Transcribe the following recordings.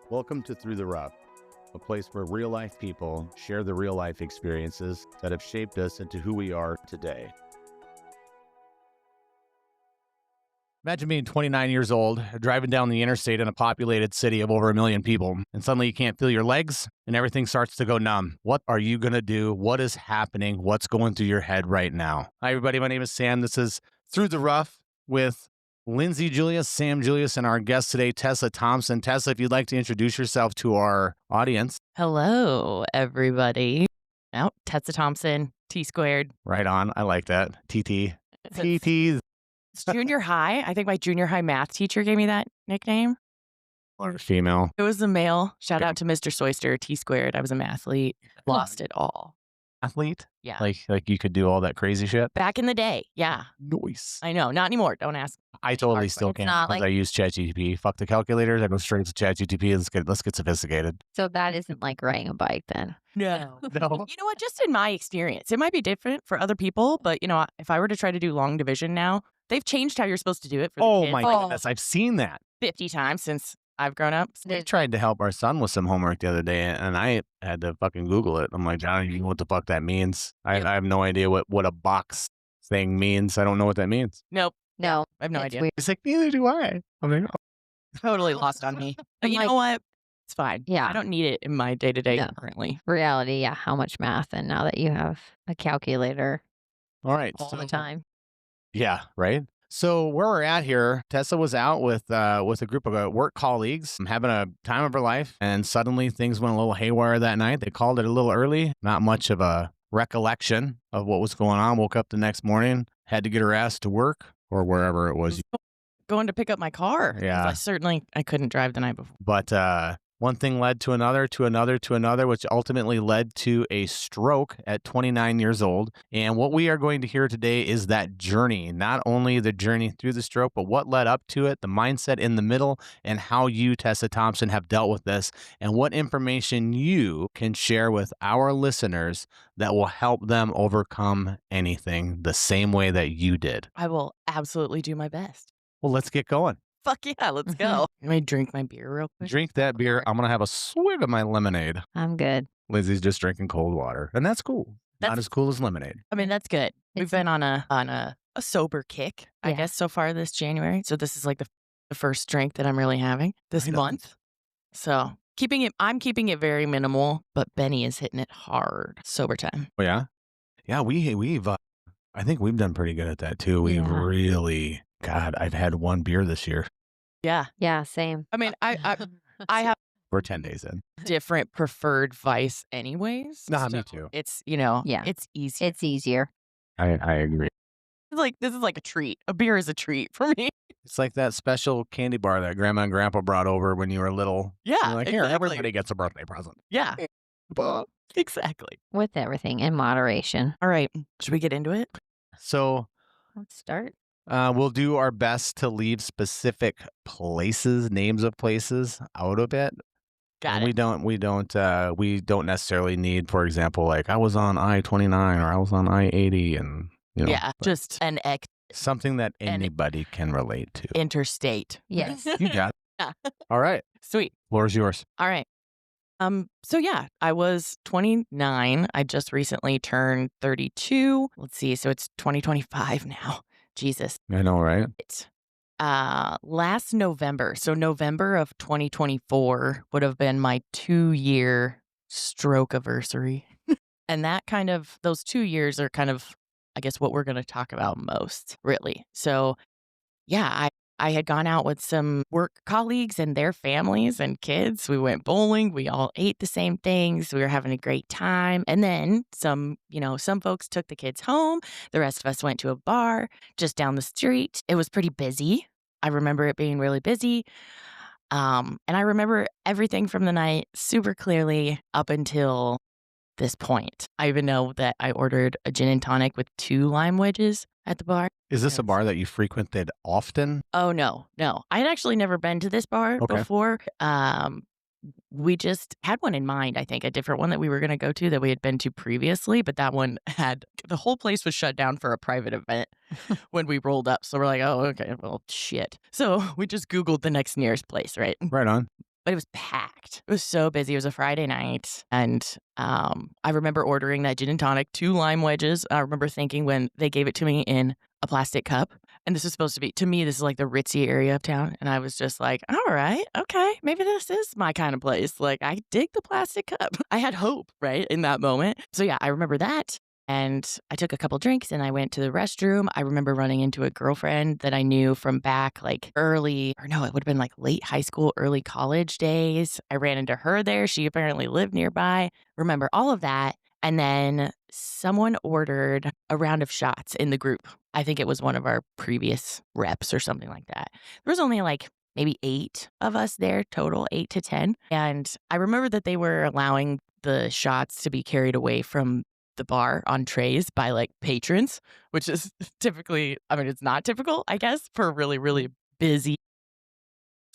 Welcome to Through the Rough, a place where real-life people share the real-life experiences that have shaped us into who we are today. Imagine being 29 years old, driving down the interstate in a populated city of over 1 million people, and suddenly you can't feel your legs, and everything starts to go numb. What are you going to do? What is happening? What's going through your head right now? Hi, everybody. My name is Sam. This is Through the Rough with Lindsay Julius, Sam Julius, and our guest today, Tessa Thompson. Tessa, if you'd like to introduce yourself to our audience. Hello, everybody. Oh, Tessa Thompson, T squared. Right on. I like that. TT. It's TTs. junior high. I think my junior high math teacher gave me that nickname. Or female. It was a male. Shout out to Mr. Soyster, T squared. I was a mathlete. Lost it all. Athlete? Yeah. Like you could do all that crazy shit? Back in the day. Yeah. Nice. I know. Not anymore. Don't ask. I totally It's still can not because like- I use ChatGPT. Fuck the calculators. I go straight to ChatGPT. Let's get sophisticated. So that isn't like riding a bike then. No. No. You know what? Just in my experience, it might be different for other people, but if I were to try to do long division now, they've changed how you're supposed to do it for the Oh kids my like goodness. I've seen that. 50 times since I've grown up. I tried to help our son with some homework the other day, and I had to fucking Google it. I'm like, I don't even know what the fuck that means. I have no idea what a box thing means. I don't know what that means. Nope. No, I have no it's idea. weird. It's like, neither do I. I'm like, oh. Totally lost on me. But you Like- know what? It's fine. Yeah. I don't need it in my day-to-day No. currently. Reality, yeah, how much math, and now that you have a calculator All right. all so- the time. Yeah, right. So where we're at here, Tessa was out with a group of work colleagues, having a time of her life, and suddenly things went a little haywire that night. They called it a little early. Not much of a recollection of what was going on. Woke up the next morning, had to get her ass to work or wherever it was. Going to pick up my car. 'cause Yeah. I couldn't drive the night before. But one thing led to another, which ultimately led to a stroke at 29 years old. And what we are going to hear today is that journey, not only the journey through the stroke, but what led up to it, the mindset in the middle, and how you, Tessa Thompson, have dealt with this, and what information you can share with our listeners that will help them overcome anything the same way that you did. I will absolutely do my best. Well, let's get going. Fuck yeah, let's go. Let me drink my beer real quick. Drink that beer. I'm going to have a swig of my lemonade. I'm good. Lindsay's just drinking cold water, and that's cool. Not That's- as cool as lemonade. I mean, that's good. We've It's- been on a sober kick, I Yeah. guess, so far this January. So this is like the first drink that I'm really having this Right on. month. So I'm keeping it very minimal, but Benny is hitting it hard. Sober time. Oh yeah, yeah. We've I think we've done pretty good at that too. We've Yeah. really, God, I've had one beer this year. Yeah. Yeah, same. I mean, I have We're 10 days in. different preferred vice anyways. Nah, me so too. It's, Yeah. it's easy. It's easier. I agree. This is like a treat. A beer is a treat for me. It's like that special candy bar that Grandma and Grandpa brought over when you were little. Yeah. You're like, here, exactly. everybody gets a birthday present. Yeah. Exactly. With everything in moderation. All right. Should we get into it? So Let's start. we'll do our best to leave specific places, names of places, out of it. Got And it. we don't necessarily need, for example, like I was on I-29 or I was on I-80, and Yeah. Just an something that And- anybody can relate to. interstate. Yes. You got it. Yeah. All right, Sweet. floor's yours. All right. So yeah, I was 29. I just recently turned 32. Let's see. So it's 2025 now. Jesus. I know, right? It's last November. So November of 2024 would have been my 2-year stroke anniversary. And those 2 years are kind of, I guess, what we're going to talk about most, really. So yeah, I had gone out with some work colleagues and their families and kids. We went bowling. We all ate the same things. We were having a great time. And then some folks took the kids home. The rest of us went to a bar just down the street. It was pretty busy. I remember it being really busy. And I remember everything from the night super clearly up until this point. I even know that I ordered a gin and tonic with 2 lime wedges at the bar. Is this a Yes. bar that you frequented often? Oh, no. I had actually never been to this bar Okay. before. We just had one in mind, I think, a different one that we were going to go to that we had been to previously, but that one the whole place was shut down for a private event when we rolled up. So we're like, oh, okay, well, shit. So we just Googled the next nearest place, right? Right on. but it was packed. It was so busy. It was a Friday night. And I remember ordering that gin and tonic, 2 lime wedges. I remember thinking when they gave it to me in a plastic cup, and this is supposed to be, to me, this is like the ritzy area of town. And I was just like, all right, okay, maybe this is my kind of place. Like, I dig the plastic cup. I had hope, right, in that moment. So yeah, I remember that. And I took a couple drinks and I went to the restroom. I remember running into a girlfriend that I knew from back like early, or no, it would have been like late high school, early college days. I ran into her there. She apparently lived nearby. Remember all of that. And then someone ordered a round of shots in the group. I think it was one of our previous reps or something like that. There was only like maybe 8 of us there total, 8 to 10. And I remember that they were allowing the shots to be carried away from the bar on trays by like patrons, which is typically, I mean, it's not typical, I guess, for a really, really busy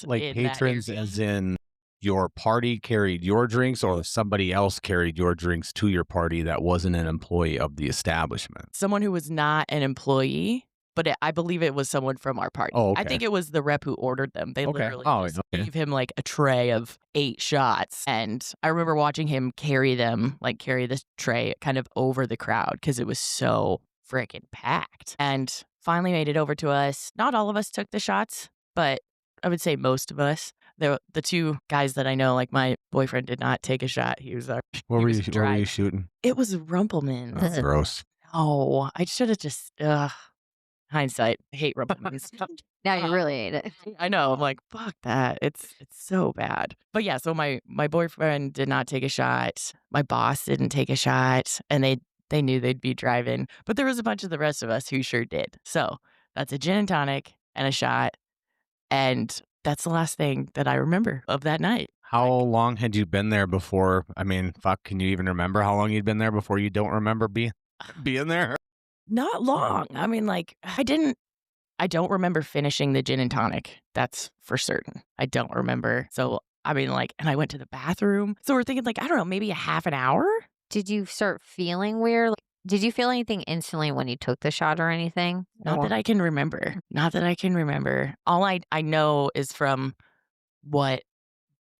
Like in that patrons, area. as in your party carried your drinks, or somebody else carried your drinks to your party that wasn't an employee of the establishment? Someone who was not an employee, but I believe it was someone from our party. Oh, I okay. think it was the rep who ordered them. They Okay. literally Oh, just okay. gave him like a tray of 8 shots. And I remember watching him carry them, like carry this tray kind of over the crowd because it was so freaking packed. And finally made it over to us. Not all of us took the shots, but I would say most of us. The 2 guys that I know, like my boyfriend did not take a shot. He was What he were was you driving. shooting? It was Rumpelmans. Oh, gross. Oh, I should have just hindsight. I hate Rumpelmans. Now you really ate it. I know. I'm like, fuck that. It's so bad. But yeah, so my boyfriend did not take a shot. My boss didn't take a shot, and they knew they'd be driving. But there was a bunch of the rest of us who sure did. So that's a gin and tonic and a shot, and that's the last thing that I remember of that night. How long had you been there before? I mean, fuck, can you even remember how long you'd been there before you don't remember being there? Not long. I mean, like, I don't remember finishing the gin and tonic. That's for certain. I don't remember. So, I mean, like, and I went to the bathroom. So we're thinking, like, I don't know, maybe a half an hour? Did you start feeling weird? Like, did you feel anything instantly when you took the shot or anything? Not that I can remember. Not that I can remember. All I know is from what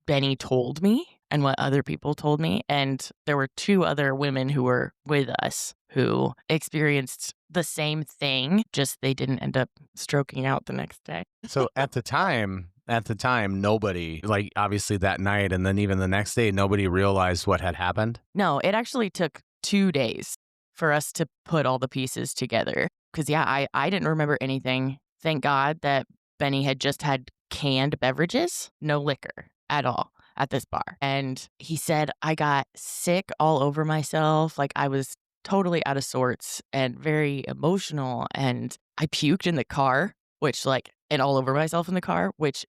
Benny told me and what other people told me. And there were 2 other women who were with us who experienced the same thing, just they didn't end up stroking out the next day. So at the time, nobody, like obviously that night and then even the next day, nobody realized what had happened. No, it actually took 2 days for us to put all the pieces together. Because, yeah, I didn't remember anything. Thank God that Benny had just had canned beverages, no liquor at all at this bar. And he said I got sick all over myself. Like I was totally out of sorts and very emotional. And I puked in the car, which like, and all over myself in the car, which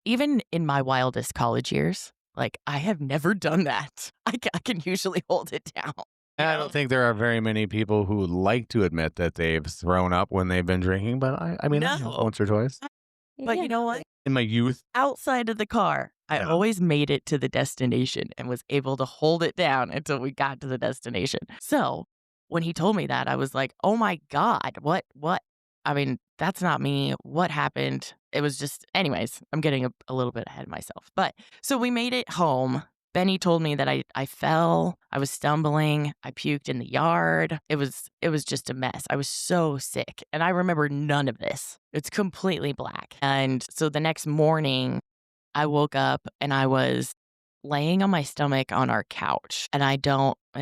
even in my wildest college years, like I have never done that. I can usually hold it down. I don't think there are very many people who would like to admit that they've thrown up when they've been drinking, but I mean, No. once or twice But you know what? in my youth. Outside of the car, I Yeah. always made it to the destination and was able to hold it down until we got to the destination. So when he told me that, I was like, oh my God, what? I mean, that's not me. What happened? It was just, anyways, I'm getting a little bit ahead of myself. But so we made it home. Benny told me that I fell, I was stumbling, I puked in the yard. It was just a mess. I was so sick. And I remember none of this. It's completely black. And so the next morning, I woke up and I was laying on my stomach on our couch. And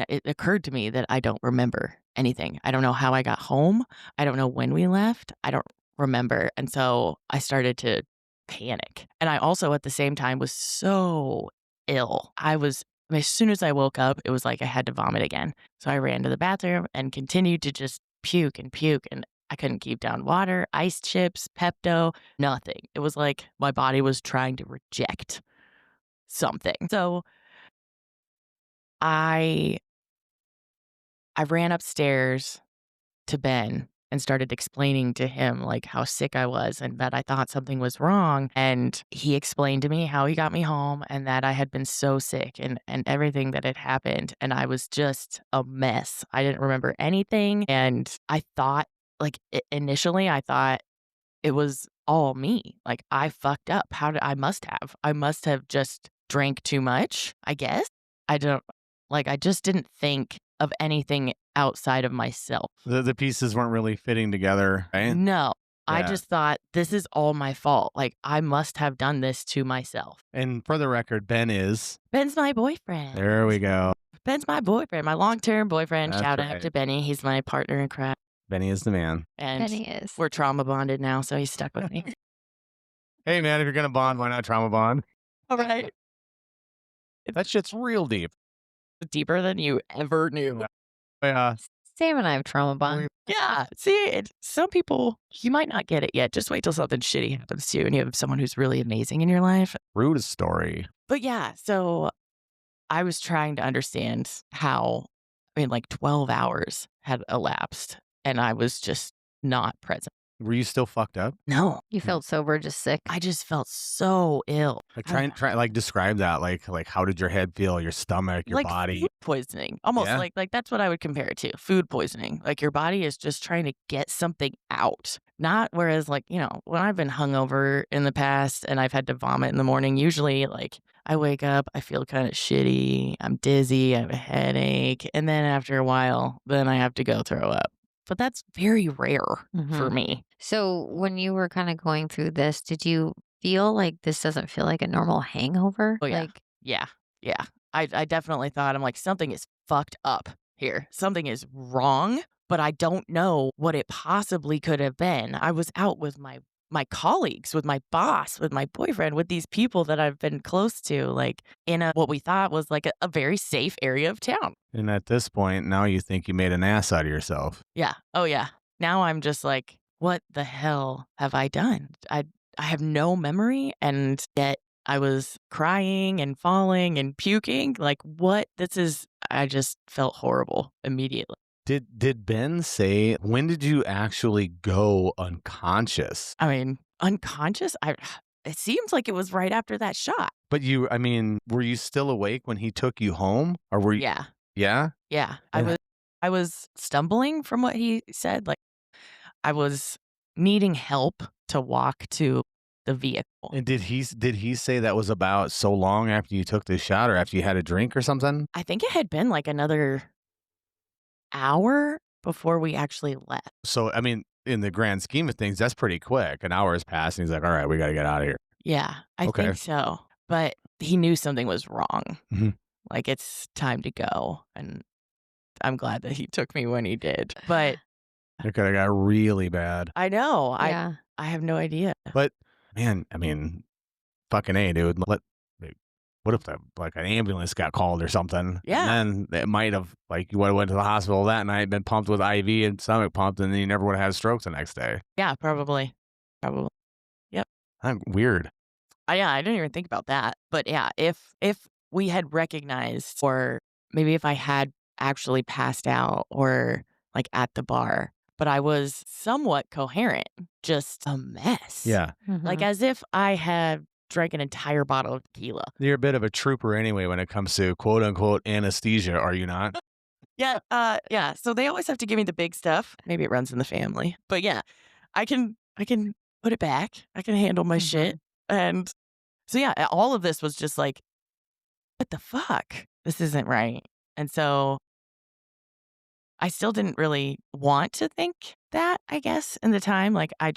it occurred to me that I don't remember anything. I don't know how I got home. I don't know when we left. I don't remember. And so I started to panic. And I also at the same time was so ill. As soon as I woke up, it was like I had to vomit again. So I ran to the bathroom and continued to just puke. And I couldn't keep down water, ice chips, Pepto, nothing. It was like my body was trying to reject something. So I ran upstairs to Ben and started explaining to him like how sick I was and that I thought something was wrong. And he explained to me how he got me home and that I had been so sick and everything that had happened. And I was just a mess. I didn't remember anything. And I thought initially I thought it was all me. Like, I fucked up. I must have just drank too much, I guess. I don't, like, I just didn't think of anything outside of myself. The pieces weren't really fitting together, right? No, I Yeah. just thought, this is all my fault. Like, I must have done this to myself. And for the record, Ben is. Ben's my boyfriend. There we go. Ben's my boyfriend, my long-term boyfriend. That's Shout out right. to Benny. He's my partner in crime. Benny is the man. And Benny is. we're trauma bonded now, so he's stuck with me. Hey, man, if you're going to bond, why not trauma bond? All right. That shit's real deep. Deeper than you ever knew. Yeah. Sam and I have trauma bond. Yeah. See, some people, you might not get it yet. Just wait till something shitty happens to you and you have someone who's really amazing in your life. Rude story. But yeah, so I was trying to understand how, like 12 hours had elapsed and I was just not present. Were you still fucked up? No, You felt sober, just sick. I just felt so ill. Like try like describe that. Like how did your head feel? Your stomach, your like body. food poisoning. Almost Yeah? like that's what I would compare it to. Food poisoning. Like your body is just trying to get something out. Not whereas like, when I've been hungover in the past and I've had to vomit in the morning, usually like I wake up, I feel kind of shitty, I'm dizzy, I have a headache, and then after a while, then I have to go throw up. But that's very rare for Mhm. me. So when you were kind of going through this, did you feel like this doesn't feel like a normal hangover? Oh, yeah. Like, Yeah. I definitely thought, I'm like, something is fucked up here. Something is wrong, but I don't know what it possibly could have been. I was out with my colleagues, with my boss, with my boyfriend, with these people that I've been close to, like in what we thought was like a very safe area of town. And at this point, now you think you made an ass out of yourself. Yeah. Oh, yeah. Now I'm just like, what the hell have I done? I have no memory, and yet I was crying and falling and puking. Like, what? I just felt horrible immediately. Did Ben say, when did you actually go unconscious? I mean, unconscious? It seems like it was right after that shot. But were you still awake when he took you home? Or were you? Yeah. Yeah? Yeah. Yeah. I was stumbling from what he said. Like, I was needing help to walk to the vehicle. And did he say that was about so long after you took the shot or after you had a drink or something? I think it had been like another hour before we actually left. So, I mean, in the grand scheme of things, that's pretty quick. An hour has passed and he's like, all right, we got to get out of here. Yeah, I Okay. think so. But he knew something was wrong. Mhm. Like, it's time to go. And I'm glad that he took me when he did. But It could have got really bad. I know. yeah. I have no idea. But, man, I mean, fucking A, dude. What if an ambulance got called or something? Yeah. And then it might have, like, you would have went to the hospital that night, been pumped with IV and stomach pumped, and then you never would have had a stroke the next day. Yeah, probably. Weird. Yeah, I didn't even think about that. But yeah, if we had recognized, or maybe if I had actually passed out or like at the bar, but I was somewhat coherent, just a mess. Yeah. Like as if I had drank an entire bottle of tequila. You're a bit of a trooper anyway when it comes to quote unquote anesthesia, are you not? Yeah. Yeah. So they always have to give me the big stuff. Maybe it runs in the family. But yeah, I can put it back. I can handle my shit. And so yeah, all of this was just like, what the fuck? This isn't right. And so I still didn't really want to think that, I guess, in the time. Like I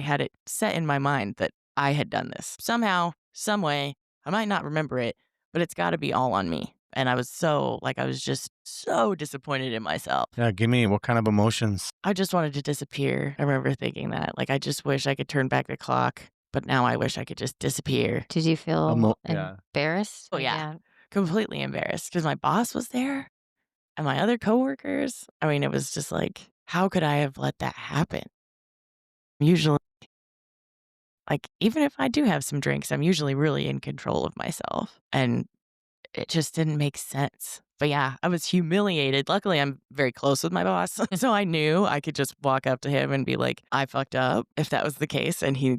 had it set in my mind that I had done this. Somehow, some way, I might not remember it, but it's got to be all on me. And I was just so disappointed in myself. Yeah, give me what kind of emotions? I just wanted to disappear. I remember thinking that. Like, I just wish I could turn back the clock, but now I wish I could just disappear. Did you feel yeah. embarrassed? Oh, yeah. Completely embarrassed because my boss was there and my other coworkers. I mean, it was just like, how could I have let that happen? Usually, like, even if I do have some drinks, I'm usually really in control of myself. And it just didn't make sense. But yeah, I was humiliated. Luckily, I'm very close with my boss. So I knew I could just walk up to him and be like, I fucked up, if that was the case. And he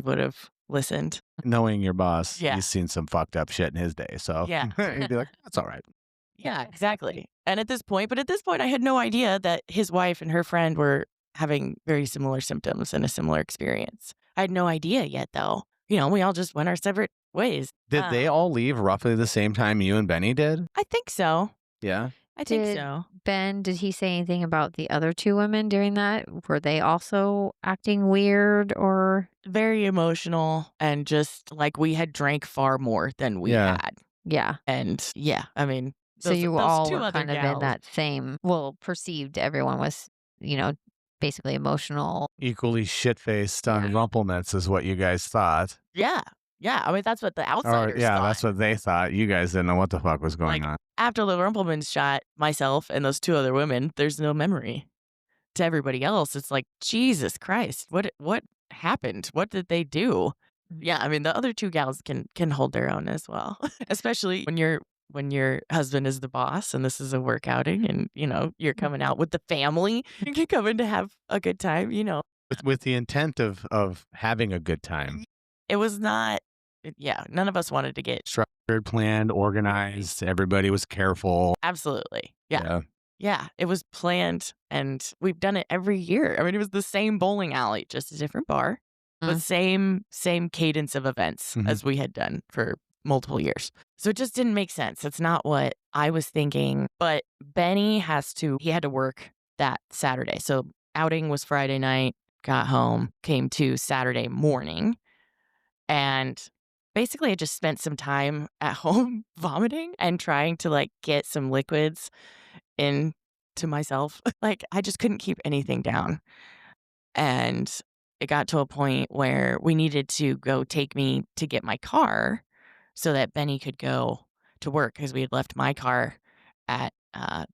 would have listened. Knowing your boss, Yeah. he's seen some fucked up shit in his day. So Yeah. he'd be like, that's all right. Yeah, exactly. And at this point, I had no idea that his wife and her friend were having very similar symptoms and a similar experience. I had no idea yet, though. We all just went our separate ways. Did they all leave roughly the same time you and Benny did? I think so. Yeah. I think Did so. Ben, did he say anything about the other two women during that? Were they also acting weird or? Very emotional and just like we had drank far more than we Yeah. had. Yeah. And yeah, I mean, So those, you those all two were other kind of in gals. that same, well, perceived everyone was, basically emotional. Equally shit-faced on rumplements is what you guys thought. Yeah. Yeah. I mean, that's what the Or outsiders yeah, thought. that's what they thought. You guys didn't know what the fuck was going Like, on. after the Rumplemans shot myself and those two other women, there's no memory. To everybody else, it's like, Jesus Christ, what happened? What did they do? Yeah, I mean, the other two gals can hold their own as well, especially when your husband is the boss and this is a work outing and you're coming out with the family, you're coming to have a good time. With the intent of having a good time. It was not. Yeah, none of us wanted to get Structured, planned, organized. Everybody was careful. absolutely. Yeah, it was planned, and we've done it every year. I mean, it was the same bowling alley, just a different bar, but same cadence of events as we had done for multiple years. So it just didn't make sense. It's not what I was thinking. But Benny he had to work that Saturday. So outing was Friday night, got home, came to Saturday morning, and basically I just spent some time at home vomiting and trying to like get some liquids into myself. Like, I just couldn't keep anything down. And it got to a point where we needed to go take me to get my car so that Benny could go to work because we had left my car at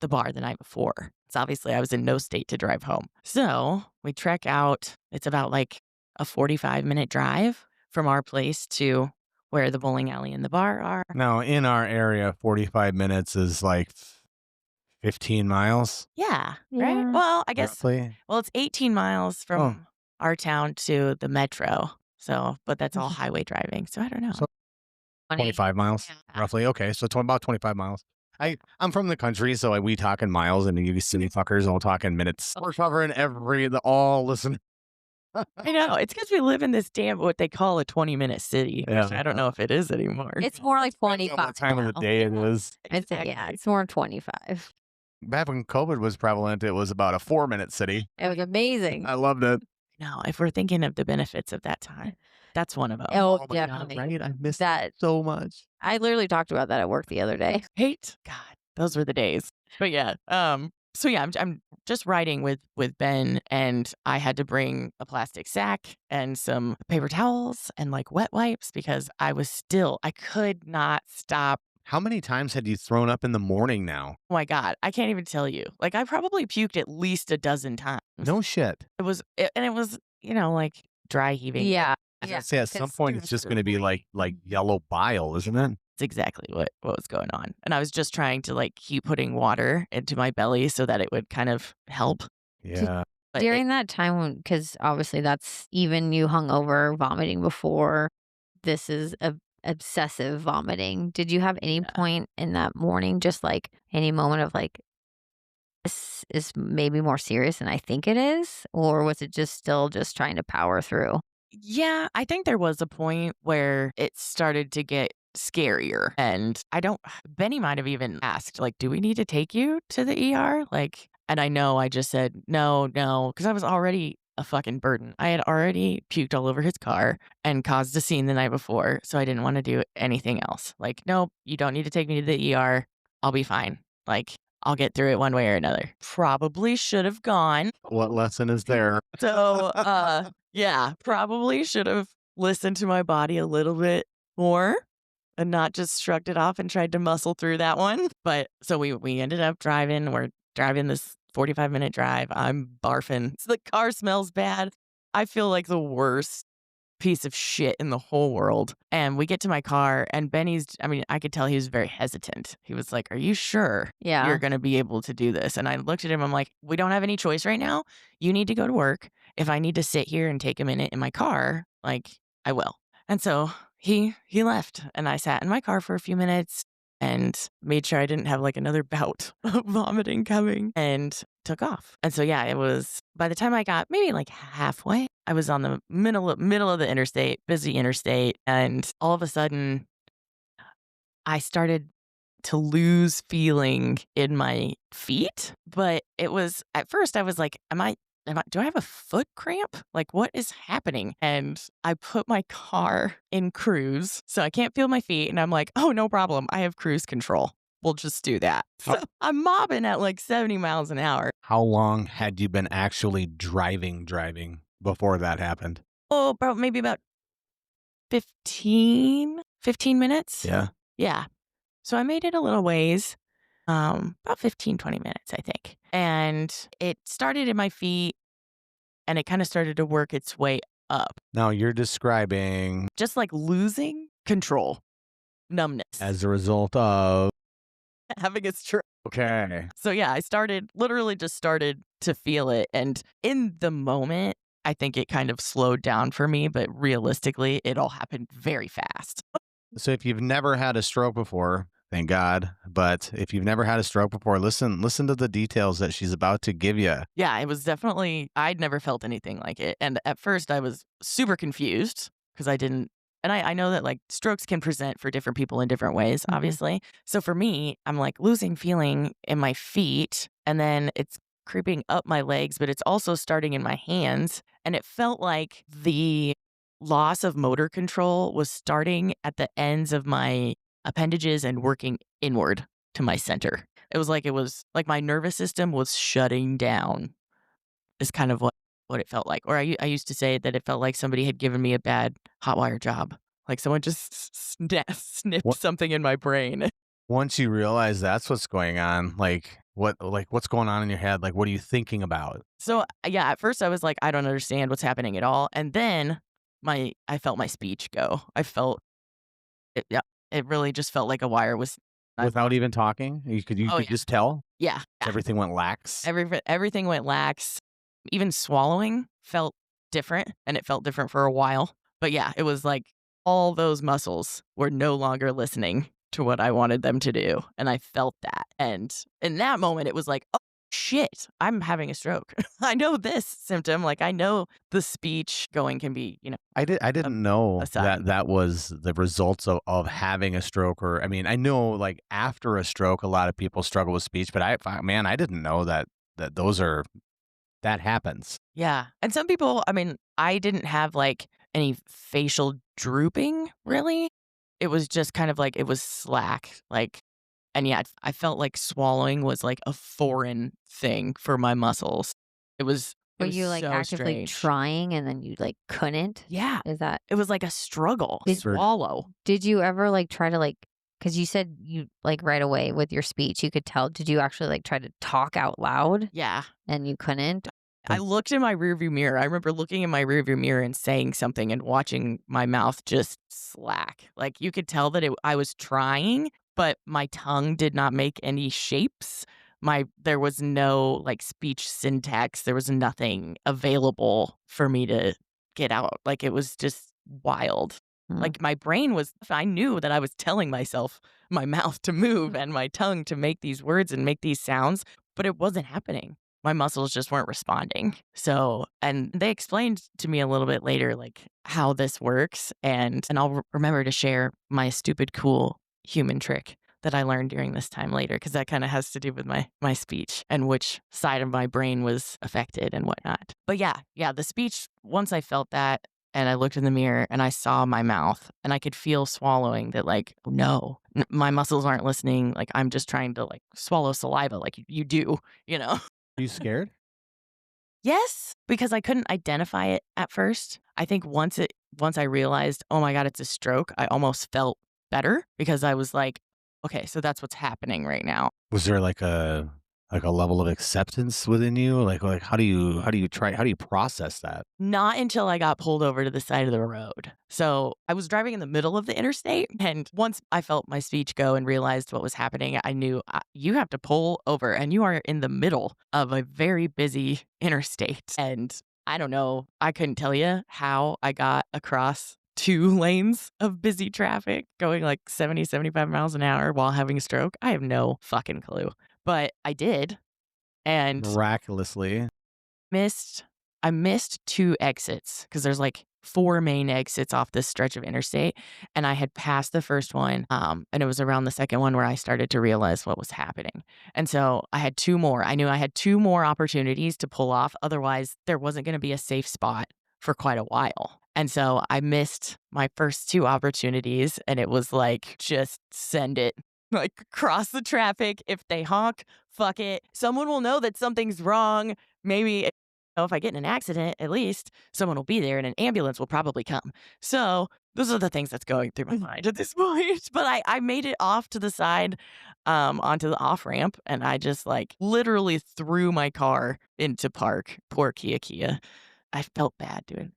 the bar the night before. So obviously I was in no state to drive home. So we trek out. It's about like a 45-minute drive from our place to where the bowling alley and the bar are. Now, in our area, 45 minutes is like 15 miles. Yeah, Yeah. right? Well, I guess, Roughly. well, it's 18 miles from our town to the metro. So, but that's all highway driving. So I don't know. So 25 miles, roughly. Okay, so about 25 miles. I'm from the country, so we talk in miles, and you city fuckers all talking minutes. We're covering all listen. I know. It's because we live in this what they call a 20-minute city. Yeah. Which I don't know if it is anymore. It's more like Depends on 25. what time of the day it is. It's more 25. Back when COVID was prevalent, it was about a 4-minute city. It was amazing. I loved it. No, if we're thinking of the benefits of that time, that's one of them. Oh, my God, definitely. right? I missed That. so much. I literally talked about that at work the other day. God, those were the days. But yeah, so yeah, I'm just riding with Ben, and I had to bring a plastic sack and some paper towels and like wet wipes because I could not stop. How many times had you thrown up in the morning now? Oh my God, I can't even tell you. Like, I probably puked at least a dozen times. No shit. It was like dry heaving. Yeah. I was gonna say at some point it's just going to be like yellow bile, isn't it? It's exactly what was going on. And I was just trying to like keep putting water into my belly so that it would kind of help. Yeah. But During that time, because obviously that's even you hungover, vomiting before. This is obsessive vomiting. Did you have any point in that morning, just like any moment of like, this is maybe more serious than I think it is? Or was it just still just trying to power through? yeah, I think there was a point where it started to get scarier. And Benny might have even asked, like, do we need to take you to the ER? Like, and I know I just said, no, because I was already a fucking burden. I had already puked all over his car and caused a scene the night before. So I didn't want to do anything else. Like, nope, you don't need to take me to the ER. I'll be fine. Like, I'll get through it one way or another. Probably should have gone. What lesson is there? So, yeah, probably should have listened to my body a little bit more and not just shrugged it off and tried to muscle through that one. But so we ended up driving. We're driving this 45-minute drive. I'm barfing. So the car smells bad. I feel like the worst piece of shit in the whole world. And we get to my car, and I could tell he was very hesitant. He was like, are you sure Yeah. you're going to be able to do this? And I looked at him. I'm like, we don't have any choice right now. You need to go to work. If I need to sit here and take a minute in my car, like, I will. And so he left, and I sat in my car for a few minutes, and made sure I didn't have like another bout of vomiting coming and took off. And so, yeah, it was by the time I got maybe like halfway, I was on the middle of the interstate, busy interstate. And all of a sudden, I started to lose feeling in my feet. But it was at first I was like, do I have a foot cramp? Like, what is happening? And I put my car in cruise, so I can't feel my feet. And I'm like, oh, no problem. I have cruise control. We'll just do that. So I'm mobbing at like 70 miles an hour. How long had you been actually driving before that happened? Oh, maybe about 15 minutes. Yeah. Yeah. So I made it a little ways, about 15, 20 minutes, I think. And it started in my feet and it kind of started to work its way up, Now you're describing just like losing control, numbness, as a result of. having a stroke. Okay. So yeah, I literally just started to feel it. And in the moment, I think it kind of slowed down for me, but realistically, it all happened very fast. So if you've never had a stroke before, thank God. But if you've never had a stroke before, listen to the details that she's about to give you. Yeah, it was definitely, I'd never felt anything like it. And at first I was super confused because I didn't, and I know that like strokes can present for different people in different ways, obviously. So for me, I'm like losing feeling in my feet and then it's creeping up my legs, but it's also starting in my hands. And it felt like the loss of motor control was starting at the ends of my appendages and working inward to my center. It was like my nervous system was shutting down is kind of what it felt like. Or I used to say that it felt like somebody had given me a bad hot wire job. Like someone just snipped What- something in my brain. Once you realize that's what's going on, what's going on in your head? Like, what are you thinking about? So yeah, at first I was like, I don't understand what's happening at all. And then I felt my speech go. I felt it. Yeah, it really just felt like a wire was. Without even talking? You Oh could yeah, just tell? yeah. Everything went lax? Everything went lax. Even swallowing felt different, and it felt different for a while. But yeah, it was like all those muscles were no longer listening to what I wanted them to do, and I felt that. And in that moment, it was like, oh shit, I'm having a stroke. I know this symptom. Like I know the speech going can be, I didn't know a sign. that was the results of having a stroke. Or I mean, I know like after a stroke, a lot of people struggle with speech, but I didn't know that happens. Yeah. And some people, I mean, I didn't have like any facial drooping really. It was just kind of like it was slack. Like, and yeah, I felt like swallowing was like a foreign thing for my muscles. It was, Were you like so actively strange. trying and then you like couldn't? Yeah. Is that, It was like a struggle. Did- Swallow. did you ever like try to like, because you said you like right away with your speech, you could tell, did you actually like try to talk out loud Yeah. and you couldn't? I looked in my rearview mirror. I remember looking in my rearview mirror and saying something and watching my mouth just slack. Like you could tell that I was trying, but my tongue did not make any shapes. There was no like speech syntax. There was nothing available for me to get out. Like it was just wild. Hmm. Like my brain I knew that I was telling myself my mouth to move and my tongue to make these words and make these sounds, but it wasn't happening. My muscles just weren't responding. So, and they explained to me a little bit later, like how this works. And I'll remember to share my stupid, cool human trick that I learned during this time later, because that kind of has to do with my speech and which side of my brain was affected and whatnot. But yeah, the speech, once I felt that and I looked in the mirror and I saw my mouth and I could feel swallowing that like, oh, no, my muscles aren't listening. Like I'm just trying to like swallow saliva like you do, Are you scared? Yes, because I couldn't identify it at first. I think once I realized, oh my God, it's a stroke, I almost felt better because I was like, okay, so that's what's happening right now. Was there like a level of acceptance within you? Like how do you process that? Not until I got pulled over to the side of the road. So I was driving in the middle of the interstate. And once I felt my speech go and realized what was happening, I knew you have to pull over and you are in the middle of a very busy interstate. And I don't know, I couldn't tell you how I got across 2 lanes of busy traffic going like 70, 75 miles an hour while having a stroke? I have no fucking clue. But I did, and Miraculously. missed I missed 2 exits because there's like 4 main exits off this stretch of interstate, and I had passed the first one, and it was around the second one where I started to realize what was happening. And so I had 2 more. I knew I had 2 more opportunities to pull off, otherwise there wasn't gonna be a safe spot for quite a while. And so I missed my first 2 opportunities, and it was like, just send it. Like, cross the traffic. If they honk, fuck it. Someone will know that something's wrong. Maybe if I get in an accident, at least someone will be there and an ambulance will probably come. So those are the things that's going through my mind at this point. But I made it off to the side, onto the off ramp, and I just like literally threw my car into park. Poor Kia. I felt bad doing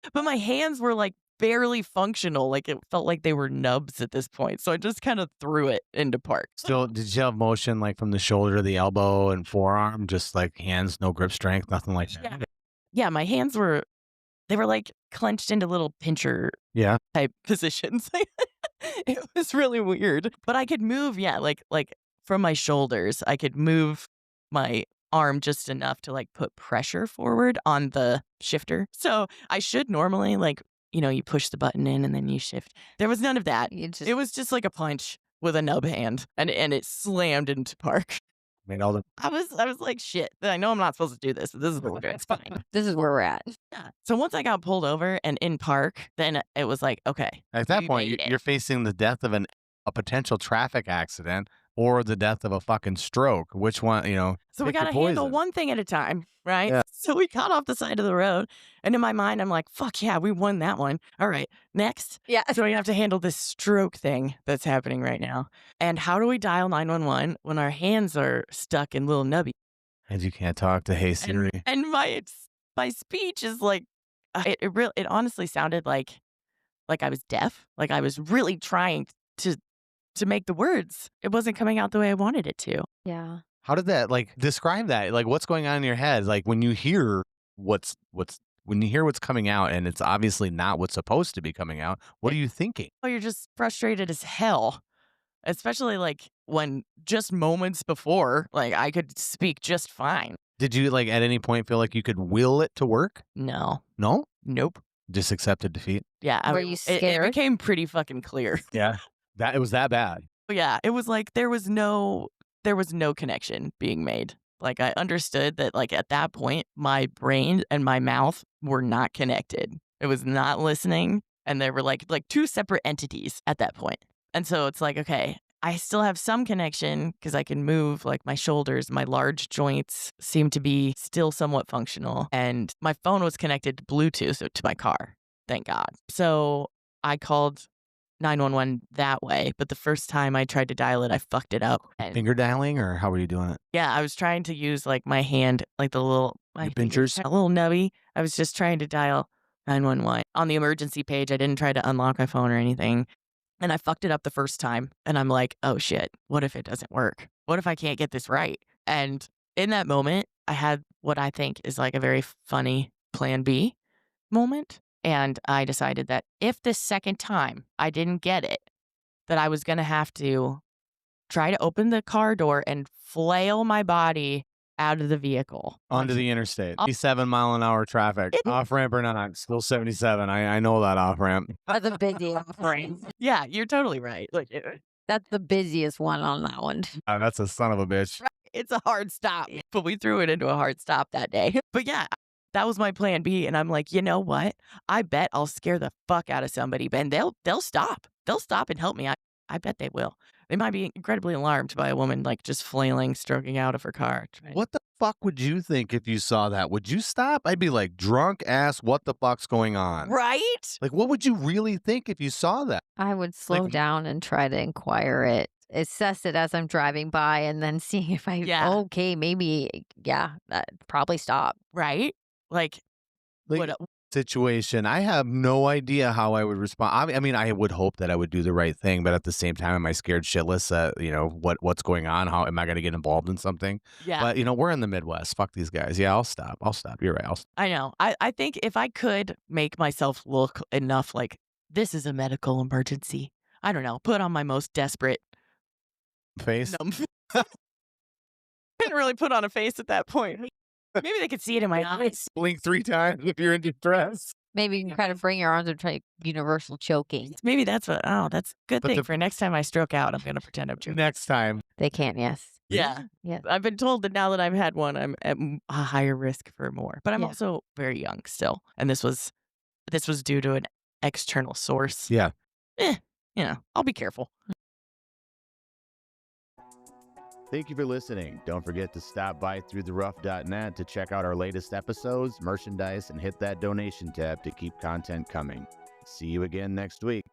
it. But my hands were like barely functional. Like it felt like they were nubs at this point. So I just kind of threw it into park. Still, did you have motion like from the shoulder to the elbow and forearm? Just like hands, no grip strength, nothing like that? Yeah, my hands were, they were like clenched into little pincher Yeah. type positions. It was really weird. But I could move, like from my shoulders, I could move my arm just enough to like put pressure forward on the shifter. So I should normally like, you push the button in and then you shift. There was none of that. It was just like a punch with a nub hand, and it slammed into park. Made all the I was like, shit, I know I'm not supposed to do this, but this is what we're doing. It's fine. This is where we're at. Yeah. So once I got pulled over and in park, then it was like, okay. At that you point, made it. you're facing the death of a potential traffic accident or the death of a fucking stroke. Which one, So we pick your got to handle poison. one thing at a time, right? Yeah. So we got off the side of the road. And in my mind, I'm like, fuck yeah, we won that one. All right, next. Yeah. So we have to handle this stroke thing that's happening right now. And how do we dial 911 when our hands are stuck in little nubby? And you can't talk to Hey Siri. And my speech is like, it honestly sounded like I was deaf. Like I was really trying to make the words. It wasn't coming out the way I wanted it to. Yeah. How did that, like, describe that? Like, what's going on in your head? Like, when you hear what's coming out and it's obviously not what's supposed to be coming out, what are you thinking? Oh, you're just frustrated as hell. Especially like when just moments before, like I could speak just fine. Did you, like, at any point feel like you could will it to work? No. No? Nope. Just accepted defeat? Yeah. Were you It scared? became pretty fucking clear. Yeah. It was that bad. Yeah. It was like there was no connection being made. Like I understood that like at that point, my brain and my mouth were not connected. It was not listening. And they were like 2 separate entities at that point. And so it's like, okay, I still have some connection because I can move like my shoulders, my large joints seem to be still somewhat functional. And my phone was connected to Bluetooth to my car, thank God. So I called 911 that way. But the first time I tried to dial it, I fucked it up. And Finger dialing, or how were you doing it? yeah, I was trying to use like my hand, like the little, my Your fingers, pinchers? a little nubby. I was just trying to dial 911. On the emergency page, I didn't try to unlock my phone or anything. And I fucked it up the first time. And I'm like, oh shit, what if it doesn't work? What if I can't get this right? And in that moment, I had what I think is like a very funny plan B moment. And I decided that if the second time I didn't get it, that I was going to have to try to open the car door and flail my body out of the vehicle. Onto the interstate. 7-mile-an-hour traffic. Off ramp or not, still 77. I know that off ramp. That's a busy offering. Yeah, you're totally right. Like That's the busiest one on that one. That's a son of a bitch. it's a hard stop, but we threw it into a hard stop that day. But yeah, that was my plan B. And I'm like, you know what? I bet I'll scare the fuck out of somebody, Ben. They'll stop. They'll stop and help me. I bet they will. They might be incredibly alarmed by a woman like just flailing, stroking out of her car. What the fuck would you think if you saw that? Would you stop? I'd be like, drunk ass, what the fuck's going on? Right? Like, what would you really think if you saw that? I would slow Like- down and try to inquire it, assess it as I'm driving by, and then see if okay, maybe, probably stop. Right? Like what? Situation. I have no idea how I would respond. I mean, I would hope that I would do the right thing, but at the same time, am I scared shitless? What's going on? How am I going to get involved in something? Yeah. But we're in the Midwest. Fuck these guys. Yeah, I'll stop. You're right. I know. I think if I could make myself look enough like this is a medical emergency. I don't know. Put on my most desperate Face. numb. Couldn't really put on a face at that point. Maybe they could see it in my eyes. Blink 3 times if you're in distress. Maybe you can kind of bring your arms and try universal choking. Maybe that's what. Oh, that's a good But thing the- for next time I stroke out. I'm gonna pretend I'm choking. Next time. They can't, yes. Yeah. Yes. I've been told that now that I've had one, I'm at a higher risk for more. But I'm Yeah. also very young still, and this was due to an external source. Yeah. I'll be careful. Thank you for listening. Don't forget to stop by throughtherough.net to check out our latest episodes, merchandise, and hit that donation tab to keep content coming. See you again next week.